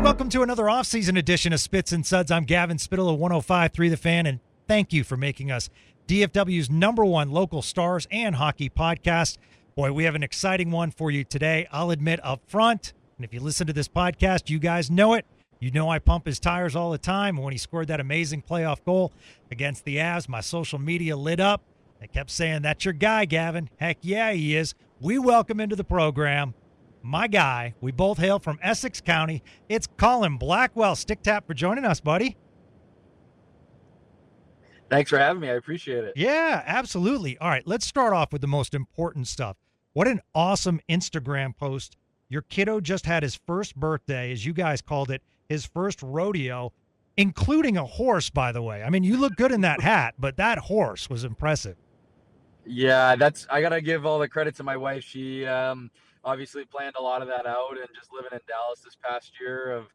Welcome to another off-season edition of Spits and Suds. I'm Gavin Spittle of 105.3 The Fan, and thank you for making us DFW's #1 local stars and hockey podcast. Boy, we have an exciting one for you today. I'll admit up front, and if you listen to this podcast, you guys know it. You know I pump his tires all the time. When he scored that amazing playoff goal against the Avs, my social media lit up. I kept saying, "That's your guy, Gavin." Heck yeah, he is. We welcome into the program my guy. We both hail from Essex County. It's Colin Blackwell. Stick tap for joining us, buddy. Thanks for having me. I appreciate it. Yeah, absolutely. All right, let's start off with the most important stuff. What an awesome Instagram post. Your kiddo just had his first birthday, as you guys called it, his first rodeo, including a horse, by the way. I mean, you look good in that hat, but that horse was impressive. Yeah, I gotta give all the credit to my wife. She obviously planned a lot of that out, and just living in Dallas this past year of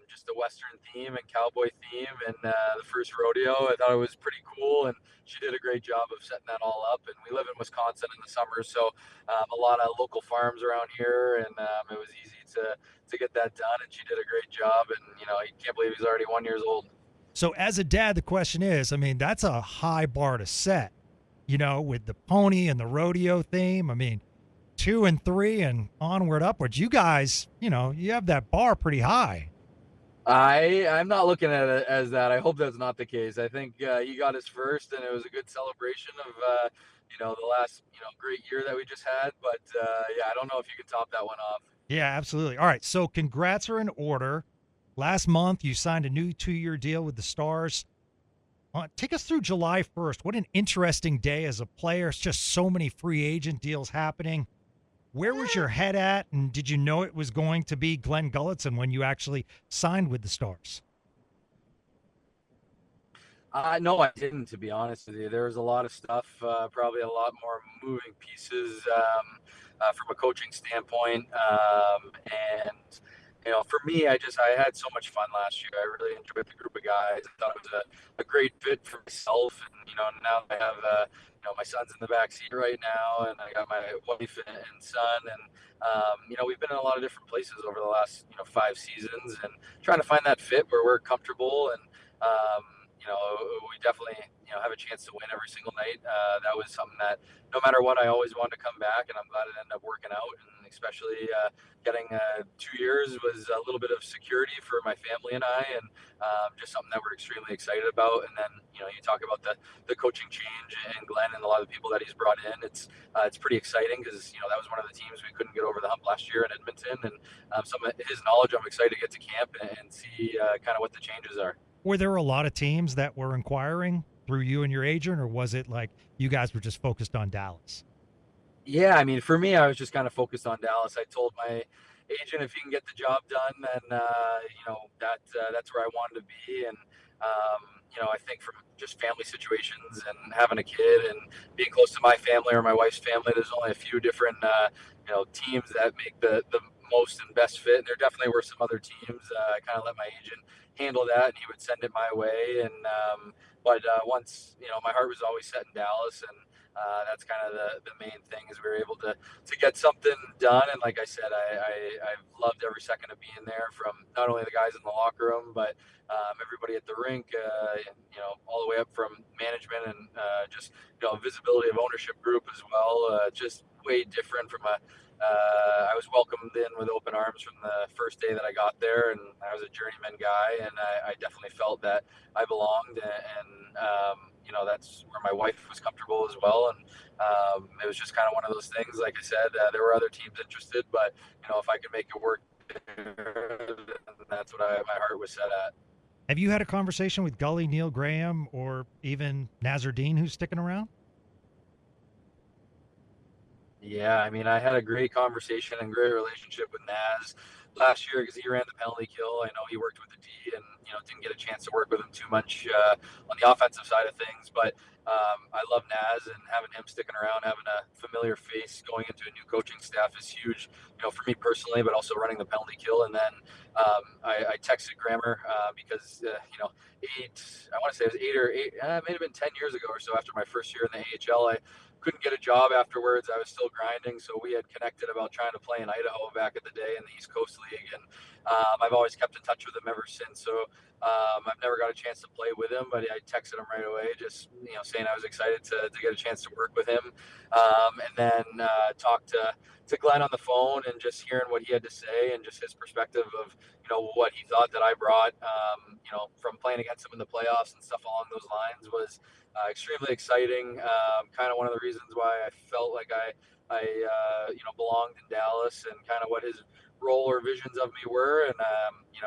just a Western theme and cowboy theme, and the first rodeo, I thought it was pretty cool, and she did a great job of setting that all up. And we live in Wisconsin in the summer, so a lot of local farms around here, and it was easy to get that done, and she did a great job. And you can't believe he's already 1 year old. So as a dad, the question is, I mean, that's a high bar to set, with the pony and the rodeo theme. I mean, 2 and 3 and onward upwards. You guys, you have that bar pretty high. I'm not looking at it as that. I hope that's not the case. I think he got his first, and it was a good celebration of the last great year that we just had. But yeah, I don't know if you can top that one off. Yeah, absolutely. All right, so congrats are in order. Last month, you signed a new 2-year deal with the Stars. Take us through July 1st. What an interesting day as a player. It's just so many free agent deals happening. Where was your head at, and did you know it was going to be Glenn Gulletson when you actually signed with the Stars? No, I didn't, to be honest with you. There was a lot of stuff, probably a lot more moving pieces from a coaching standpoint. And for me, I had so much fun last year. I really enjoyed the group of guys. I thought it was a great fit for myself. And, now I have, my son's in the back seat right now, and I got my wife and son. And, we've been in a lot of different places over the last, 5 seasons, and trying to find that fit where we're comfortable. And, we definitely, have a chance to win every single night. That was something that no matter what, I always wanted to come back, and I'm glad it ended up working out. And especially getting 2 years was a little bit of security for my family and I, and just something that we're extremely excited about. And then, you talk about the coaching change and Glenn and a lot of the people that he's brought in. It's pretty exciting because, that was one of the teams we couldn't get over the hump last year in Edmonton. And some of his knowledge, I'm excited to get to camp and see kind of what the changes are. Were there a lot of teams that were inquiring through you and your agent, or was it like you guys were just focused on Dallas? Yeah, I mean, for me, I was just kind of focused on Dallas. I told my agent if he can get the job done, then that's where I wanted to be. And I think from just family situations and having a kid and being close to my family or my wife's family, there's only a few different teams that make the most and best fit. And there definitely were some other teams. I kind of let my agent handle that, and he would send it my way. And but once my heart was always set in Dallas, and that's kind of the main thing is we were able to get something done. And like I said, I've loved every second of being there, from not only the guys in the locker room, but everybody at the rink, all the way up from management and just visibility of ownership group as well. Just way different from I was welcomed in with open arms from the first day that I got there, and I was a journeyman guy, and I definitely felt that I belonged, and that's where my wife was comfortable as well. And it was just kind of one of those things. Like I said, there were other teams interested, but if I could make it work, that's what my heart was set at. Have you had a conversation with Gully, Neil Graham, or even Nazar Dean, who's sticking around? Yeah, I mean, I had a great conversation and great relationship with Naz last year because he ran the penalty kill. I know he worked with the D, and didn't get a chance to work with him too much on the offensive side of things. But I love Naz, and having him sticking around, having a familiar face going into a new coaching staff is huge, for me personally, but also running the penalty kill. And then I texted Grammer because I want to say it was 8 it may have been 10 years ago or so, after my first year in the AHL. I couldn't get a job afterwards. I was still grinding, so we had connected about trying to play in Idaho back in the day in the East Coast League. And I've always kept in touch with him ever since. So I've never got a chance to play with him, but I texted him right away, just saying I was excited to get a chance to work with him, and then talked to Glenn on the phone and just hearing what he had to say and just his perspective of what he thought that I brought, from playing against him in the playoffs and stuff along those lines was extremely exciting. Kind of one of the reasons why I felt like I belonged in Dallas and kind of what his role or visions of me were. And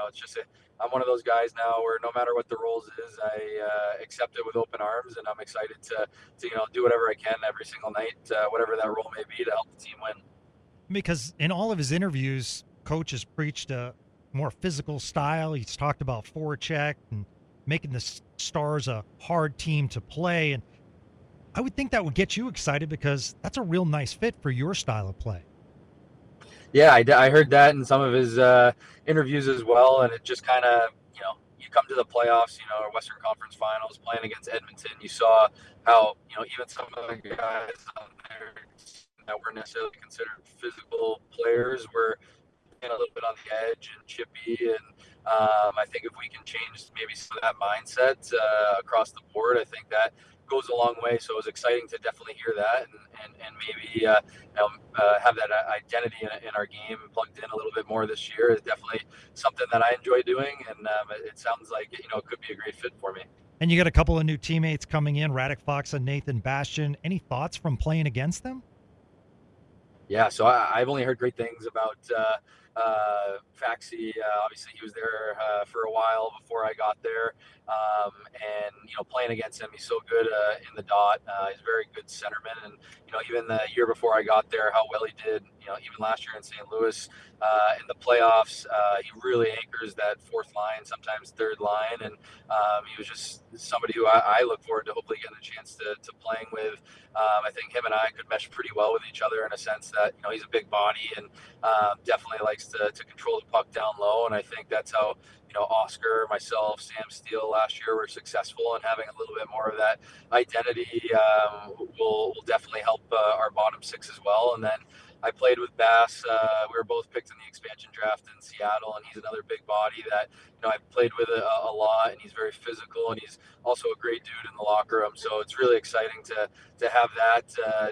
it's just I'm one of those guys now where no matter what the roles is, I accept it with open arms, and I'm excited to do whatever I can every single night, whatever that role may be, to help the team win. Because in all of his interviews, coach has preached a more physical style. He's talked about forecheck and making the Stars a hard team to play. And I would think that would get you excited because that's a real nice fit for your style of play. Yeah, I heard that in some of his interviews as well, and it just kind of, you come to the playoffs, or Western Conference Finals, playing against Edmonton, you saw how, even some of the guys on there that weren't necessarily considered physical players were a little bit on the edge and chippy, and I think if we can change maybe some of that mindset across the board, I think that goes a long way. So it was exciting to definitely hear that, and maybe have that identity in our game plugged in a little bit more this year is definitely something that I enjoy doing, and it sounds like it could be a great fit for me. And you got a couple of new teammates coming in, Radek Fox and Nathan Bastian. Any thoughts from playing against them? Yeah, so I've only heard great things about Faxi. Obviously, he was there for a while before I got there, and playing against him, he's so good in the dot. He's a very good centerman, and even the year before I got there, how well he did. Even last year in St. Louis in the playoffs, he really anchors that fourth line, sometimes third line, and he was just somebody who I look forward to hopefully getting a chance to playing with. I think him and I could mesh pretty well with each other in a sense that he's a big body and definitely likes to control the puck down low, and I think that's how Oscar, myself, Sam Steele last year were successful, and having a little bit more of that identity will definitely help our bottom six as well. And then I played with Bass. We were both picked in the expansion draft in Seattle, and he's another big body that I've played with a lot, and he's very physical, and he's also a great dude in the locker room. So it's really exciting to have that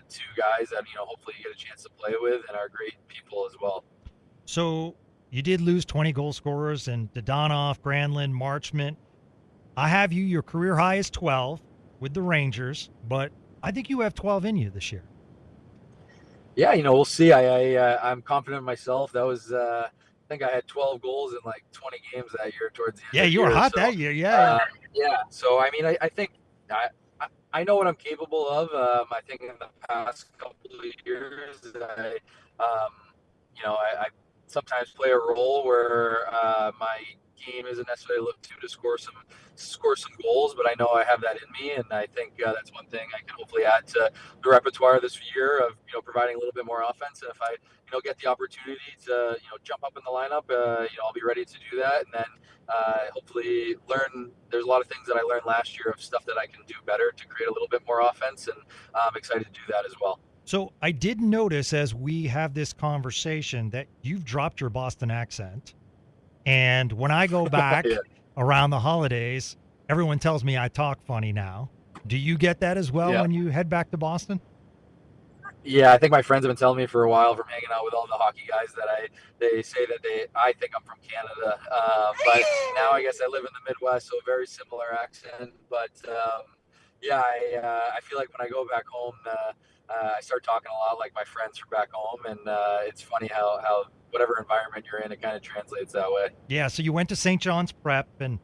two guys that hopefully you get a chance to play with, and are great people as well. So you did lose 20 goal scorers and Dodonov, Granlund, Marchment. I have your career high is 12 with the Rangers, but I think you have 12 in you this year. Yeah, we'll see. I'm confident in myself. That was, I think I had 12 goals in like 20 games that year towards the end. Yeah, you were hot that year. Yeah. Yeah. So, I mean, I think I know what I'm capable of. I think in the past couple of years, I sometimes play a role where my game isn't necessarily looked to score some goals, but I know I have that in me, and I think that's one thing I can hopefully add to the repertoire this year of providing a little bit more offense. And if I get the opportunity to jump up in the lineup, I'll be ready to do that, and then hopefully learn. There's a lot of things that I learned last year of stuff that I can do better to create a little bit more offense, and I'm excited to do that as well. So I did notice as we have this conversation that you've dropped your Boston accent. And when I go back around the holidays, everyone tells me I talk funny now. Do you get that as well when you head back to Boston? Yeah, I think my friends have been telling me for a while from hanging out with all the hockey guys that they say that I think I'm from Canada. But now I guess I live in the Midwest, so a very similar accent. But I feel like when I go back home, I start talking a lot like my friends from back home, and it's funny how whatever environment you're in, it kind of translates that way. Yeah, so you went to St. John's Prep, and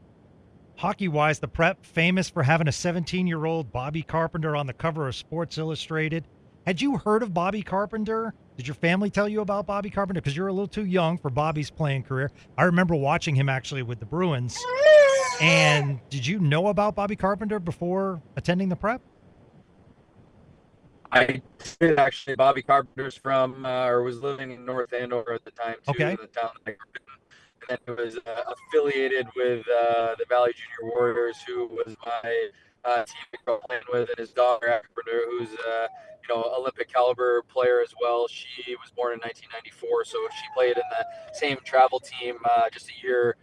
hockey-wise, the Prep famous for having a 17-year-old Bobby Carpenter on the cover of Sports Illustrated. Had you heard of Bobby Carpenter? Did your family tell you about Bobby Carpenter? Because you're a little too young for Bobby's playing career. I remember watching him actually with the Bruins. And did you know about Bobby Carpenter before attending the Prep? I did actually. Bobby Carpenter's from, or was living in North Andover at the time, too, Okay. in the town that I grew up in. And then it was affiliated with the Valley Junior Warriors, who was my team I grew up playing with, and his daughter, Carpenter, who's Olympic caliber player as well. She was born in 1994, so she played in the same travel team just a year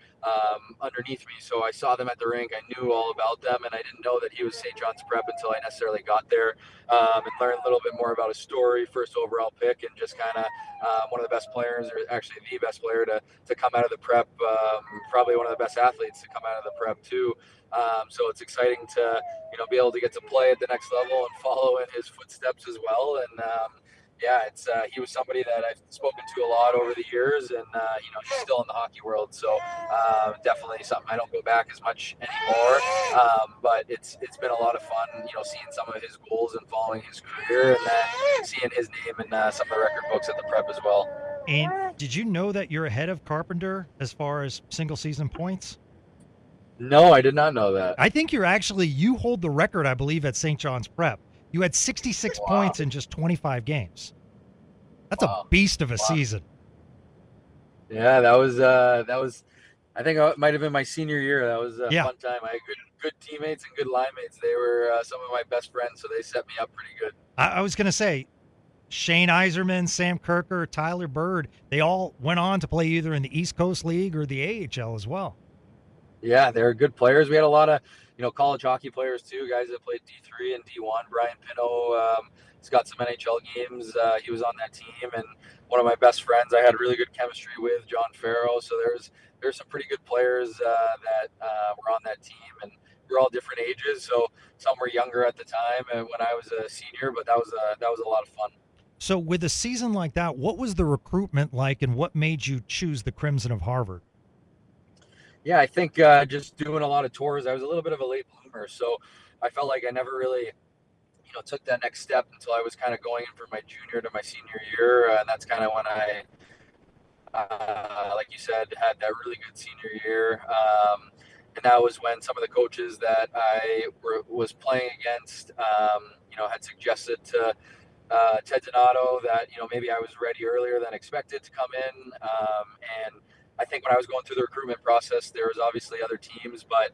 underneath me. So I saw them at the rink. I knew all about them, and I didn't know that he was St. John's Prep until I necessarily got there and learned a little bit more about his story. First overall pick, and just kind of one of the best players, or actually the best player to come out of the prep. Probably one of the best athletes to come out of the prep too. So it's exciting to be able to get to play at the next level and follow in his footsteps as well. And yeah, it's he was somebody that I've spoken to a lot over the years, and he's still in the hockey world, so definitely something I don't go back as much anymore. But it's been a lot of fun, seeing some of his goals and following his career, and then seeing his name in some of the record books at the prep as well. And did you know that you're ahead of Carpenter as far as single season points? No, I did not know that. I think you hold the record, I believe, at St. John's Prep. You had 66 points in just 25 games. That's a beast of a season. Yeah, that was. I think it might have been my senior year. That was a fun time. I had good teammates and good line mates. They were some of my best friends, so they set me up pretty good. I was going to say, Shane Iserman, Sam Kirker, Tyler Bird, they all went on to play either in the East Coast League or the AHL as well. Yeah, they're good players. We had a lot of, college hockey players too, guys that played D3 and D1. Brian Pino, he's got some NHL games. He was on that team, and one of my best friends I had really good chemistry with, John Farrow. So there's some pretty good players that were on that team, and we're all different ages. So some were younger at the time, and when I was a senior, but that was a lot of fun. So with a season like that, what was the recruitment like, and what made you choose the Crimson of Harvard? Yeah, I think just doing a lot of tours. I was a little bit of a late bloomer, so I felt like I never really, took that next step until I was kind of going in for my junior to my senior year, and that's kind of when I, like you said, had that really good senior year. And that was when some of the coaches that I was playing against, had suggested to Ted Donato that maybe I was ready earlier than expected to come in, and I think when I was going through the recruitment process, there was obviously other teams, but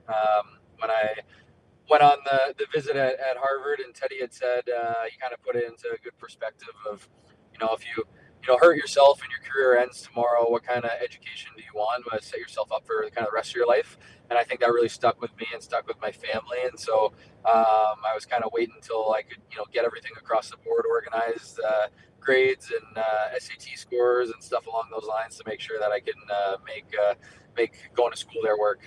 when I went on the visit at Harvard, and Teddy had said, he kind of put it into a good perspective of, if you hurt yourself and your career ends tomorrow, what kind of education do you want? But set yourself up for kind of the rest of your life. And I think that really stuck with me and stuck with my family. And so I was kind of waiting until I could, get everything across the board organized, grades and SAT scores and stuff along those lines to make sure that I can make going to school there work.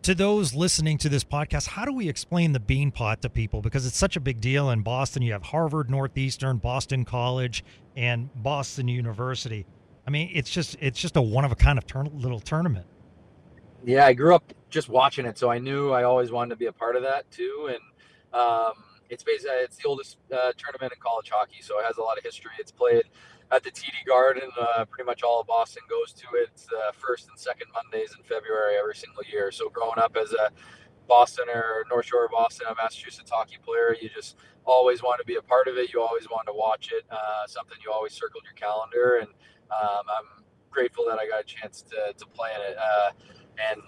To those listening to this podcast, how do we explain the Bean Pot to people? Because it's such a big deal in Boston. You have Harvard, Northeastern, Boston College, and Boston University. I mean, it's just a one of a kind of little tournament. Yeah, I grew up just watching it, so I knew I always wanted to be a part of that too. And it's the oldest tournament in college hockey, so it has a lot of history. It's played at the TD Garden. Pretty much all of Boston goes to it. It's the first and second Mondays in February every single year. So growing up as a Boston or North Shore of Boston, a Massachusetts hockey player, you just always want to be a part of it. You always want to watch it. Something you always circled your calendar, and I'm grateful that I got a chance to play in it. And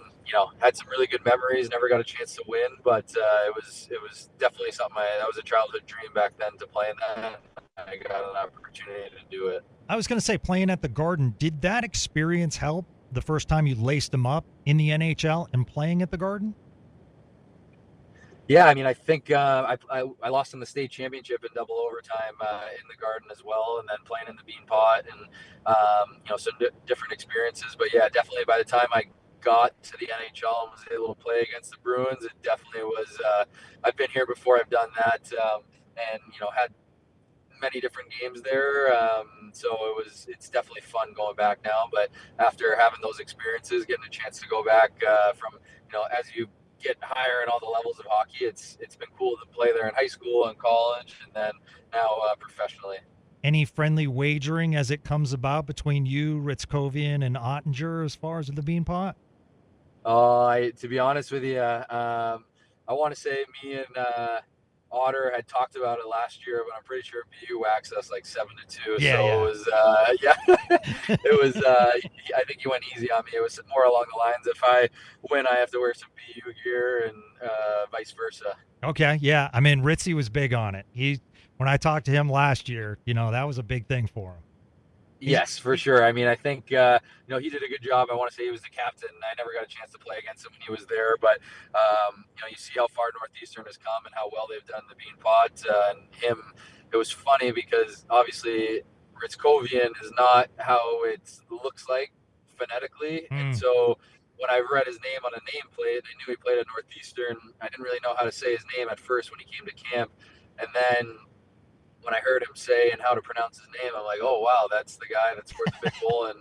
had some really good memories. Never got a chance to win, but it was definitely something that was a childhood dream back then to play in that. I got an opportunity to do it. I was going to say, playing at the Garden, did that experience help the first time you laced them up in the NHL and playing at the Garden? Yeah, I mean, I think I lost in the state championship in double overtime in the Garden as well, and then playing in the Bean Pot, and some different experiences. But yeah, definitely by the time I got to the NHL and was able to play against the Bruins, it definitely was. I've been here before. I've done that, and had many different games there. So it's definitely fun going back now. But after having those experiences, getting a chance to go back from as you get higher in all the levels of hockey, it's been cool to play there in high school and college, and then now professionally. Any friendly wagering as it comes about between you, Ritzkovian, and Ottinger as far as the Bean Pot? To be honest with you, I want to say me and Otter had talked about it last year, but I'm pretty sure BU waxed us like 7-2. Yeah, So yeah. it was, it was. I think he went easy on me. It was more along the lines, if I win, I have to wear some BU gear, and vice versa. Okay, yeah. I mean, Ritzy was big on it. When I talked to him last year, that was a big thing for him. Yes, for sure. I mean, I think he did a good job. I want to say he was the captain. I never got a chance to play against him when he was there, but you see how far Northeastern has come and how well they've done the Bean Pot. And him, it was funny because obviously Ritzkovian is not how it looks like phonetically, and so when I read his name on a nameplate, I knew he played at Northeastern. I didn't really know how to say his name at first when he came to camp, and then when I heard him say and how to pronounce his name, I'm like, oh wow, that's the guy that scored the big goal in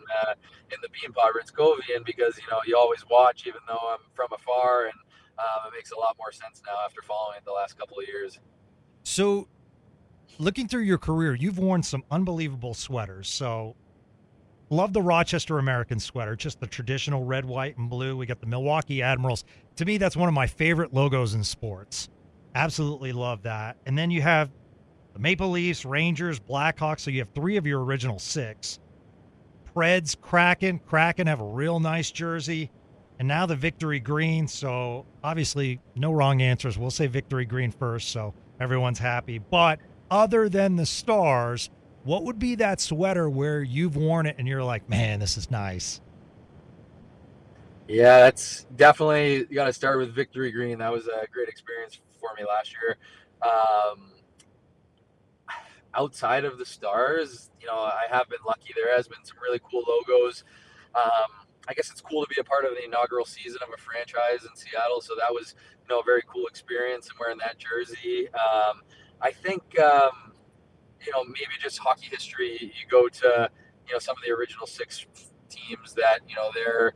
the Bean Pot, Ritzkovian, because you always watch, even though I'm from afar, and it makes a lot more sense now after following it the last couple of years. So, looking through your career, you've worn some unbelievable sweaters. So, love the Rochester American sweater, just the traditional red, white, and blue. We got the Milwaukee Admirals. To me, that's one of my favorite logos in sports. Absolutely love that. And then you have the Maple Leafs, Rangers, Blackhawks. So you have 3 of your original 6. Preds, Kraken. Kraken have a real nice jersey. And now the Victory Green. So obviously, no wrong answers. We'll say Victory Green first, so everyone's happy. But other than the Stars, what would be that sweater where you've worn it and you're like, man, this is nice? Yeah, that's definitely, you got to start with Victory Green. That was a great experience for me last year. Outside of the Stars, I have been lucky. There has been some really cool logos. I guess it's cool to be a part of the inaugural season of a franchise in Seattle. So that was, a very cool experience, and wearing that jersey. I think, maybe just hockey history, you go to, some of the original 6 teams that, their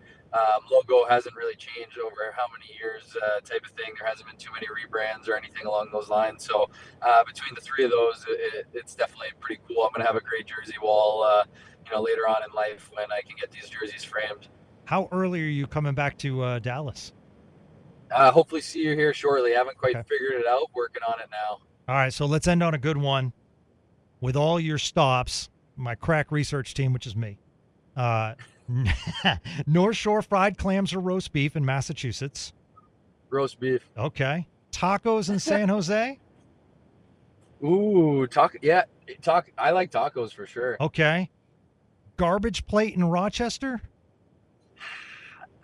logo hasn't really changed over how many years, type of thing. There hasn't been too many rebrands or anything along those lines. So between the 3 of those, it's definitely pretty cool. I'm going to have a great jersey wall, later on in life when I can get these jerseys framed. How early are you coming back to Dallas? Hopefully see you here shortly. I haven't quite Okay. figured it out. Working on it now. All right, so let's end on a good one. With all your stops, my crack research team, which is me, North Shore fried clams or roast beef in Massachusetts. Roast beef. Okay. Tacos in San Jose. Ooh, I like tacos for sure. Okay. Garbage plate in Rochester.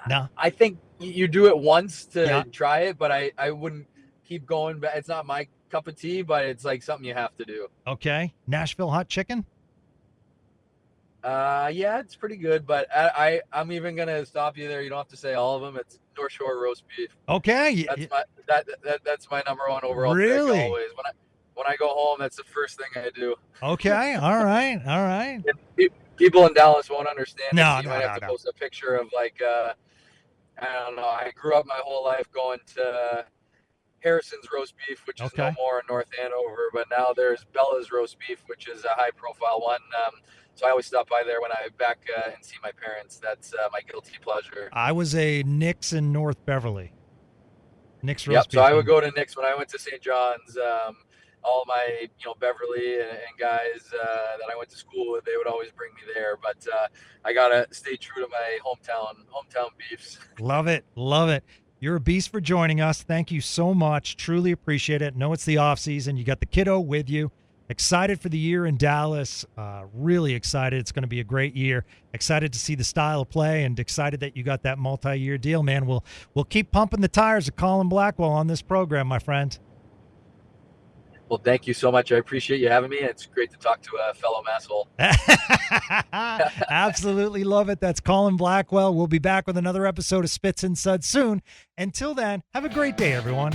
No. I think you do it once to Yeah. try it, but I wouldn't keep going. But it's not my cup of tea, but it's like something you have to do. Okay. Nashville hot chicken. Yeah, it's pretty good, but I'm even gonna stop you there. You don't have to say all of them. It's North Shore roast beef. Okay. That's my number one overall Really? pick always. When I go home, that's the first thing I do. Okay. All right. All right. People in Dallas won't understand. No, You no, might no, have to no. post a picture of like I don't know. I grew up my whole life going to Harrison's roast beef, which is no Okay. more in North Andover, but now there's Bella's roast beef, which is a high profile one. So I always stop by there when I back and see my parents. That's my guilty pleasure. I was a Nick's in North Beverly. Nick's roast Yep. beef. So I would go to Nick's when I went to St. John's. All my Beverly and guys that I went to school with, they would always bring me there. But I gotta stay true to my hometown beefs. Love it. Love it. You're a beast for joining us. Thank you so much. Truly appreciate it. Know it's the off season. You got the kiddo with you. Excited for the year in Dallas. Really excited. It's going to be a great year. Excited to see the style of play, and excited that you got that multi-year deal, man. We'll keep pumping the tires of Colin Blackwell on this program, my friend. Well, thank you so much. I appreciate you having me. It's great to talk to a fellow masshole. Absolutely love it. That's Colin Blackwell. We'll be back with another episode of Spits and Suds soon. Until then, have a great day, everyone.